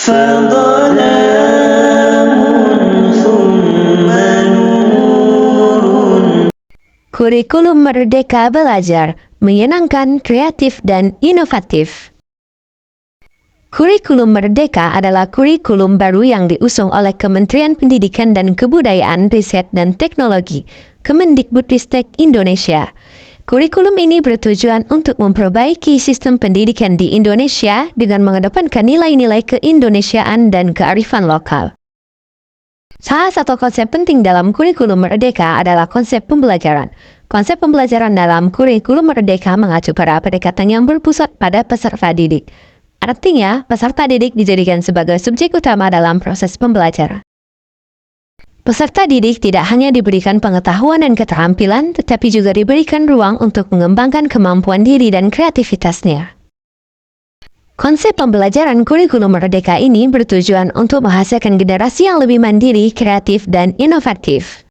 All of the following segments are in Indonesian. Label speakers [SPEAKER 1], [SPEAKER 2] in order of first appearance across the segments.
[SPEAKER 1] فظلام ثم نور.
[SPEAKER 2] Kurikulum Merdeka Belajar, menyenangkan, kreatif, dan inovatif. Kurikulum Merdeka adalah kurikulum baru yang diusung oleh Kementerian Pendidikan dan Kebudayaan, Riset dan Teknologi, Kemendikbudristek Indonesia. Kurikulum ini bertujuan untuk memperbaiki sistem pendidikan di Indonesia dengan mengedepankan nilai-nilai keindonesiaan dan kearifan lokal. Salah satu konsep penting dalam kurikulum Merdeka adalah konsep pembelajaran. Konsep pembelajaran dalam kurikulum Merdeka mengacu pada pendekatan yang berpusat pada peserta didik. Artinya, peserta didik dijadikan sebagai subjek utama dalam proses pembelajaran. Peserta didik tidak hanya diberikan pengetahuan dan keterampilan, tetapi juga diberikan ruang untuk mengembangkan kemampuan diri dan kreativitasnya. Konsep pembelajaran kurikulum Merdeka ini bertujuan untuk menghasilkan generasi yang lebih mandiri, kreatif, dan inovatif.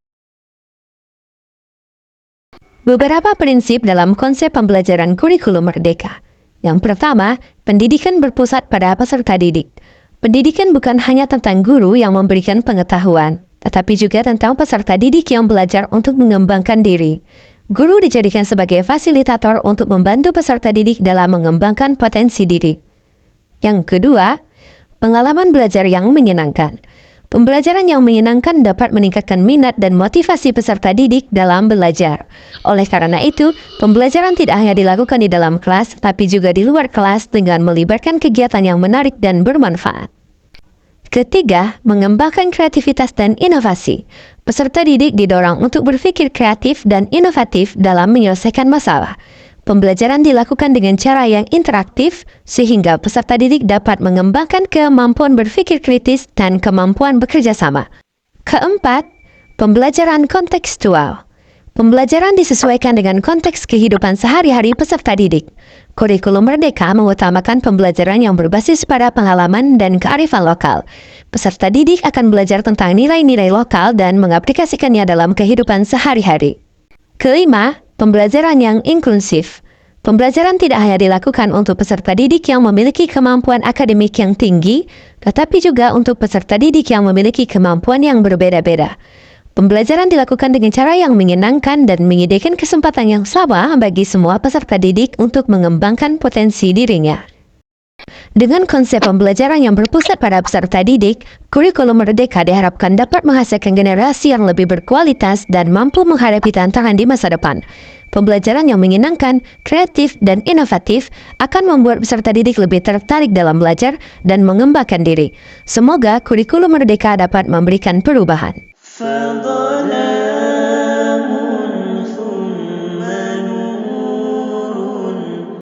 [SPEAKER 2] Beberapa prinsip dalam konsep pembelajaran kurikulum Merdeka. Yang pertama, pendidikan berpusat pada peserta didik. Pendidikan bukan hanya tentang guru yang memberikan pengetahuan, tetapi juga tentang peserta didik yang belajar untuk mengembangkan diri. Guru dijadikan sebagai fasilitator untuk membantu peserta didik dalam mengembangkan potensi diri. Yang kedua, pengalaman belajar yang menyenangkan. Pembelajaran yang menyenangkan dapat meningkatkan minat dan motivasi peserta didik dalam belajar. Oleh karena itu, pembelajaran tidak hanya dilakukan di dalam kelas, tapi juga di luar kelas dengan melibatkan kegiatan yang menarik dan bermanfaat. Ketiga, mengembangkan kreativitas dan inovasi. Peserta didik didorong untuk berpikir kreatif dan inovatif dalam menyelesaikan masalah. Pembelajaran dilakukan dengan cara yang interaktif, sehingga peserta didik dapat mengembangkan kemampuan berpikir kritis dan kemampuan bekerja sama. Keempat, pembelajaran kontekstual. Pembelajaran disesuaikan dengan konteks kehidupan sehari-hari peserta didik. Kurikulum Merdeka mengutamakan pembelajaran yang berbasis pada pengalaman dan kearifan lokal. Peserta didik akan belajar tentang nilai-nilai lokal dan mengaplikasikannya dalam kehidupan sehari-hari. Kelima, pembelajaran yang inklusif. Pembelajaran tidak hanya dilakukan untuk peserta didik yang memiliki kemampuan akademik yang tinggi, tetapi juga untuk peserta didik yang memiliki kemampuan yang berbeda-beda. Pembelajaran dilakukan dengan cara yang menyenangkan dan menyediakan kesempatan yang sama bagi semua peserta didik untuk mengembangkan potensi dirinya. Dengan konsep pembelajaran yang berpusat pada peserta didik, kurikulum Merdeka diharapkan dapat menghasilkan generasi yang lebih berkualitas dan mampu menghadapi tantangan di masa depan. Pembelajaran yang menyenangkan, kreatif, dan inovatif akan membuat peserta didik lebih tertarik dalam belajar dan mengembangkan diri. Semoga kurikulum Merdeka dapat memberikan perubahan.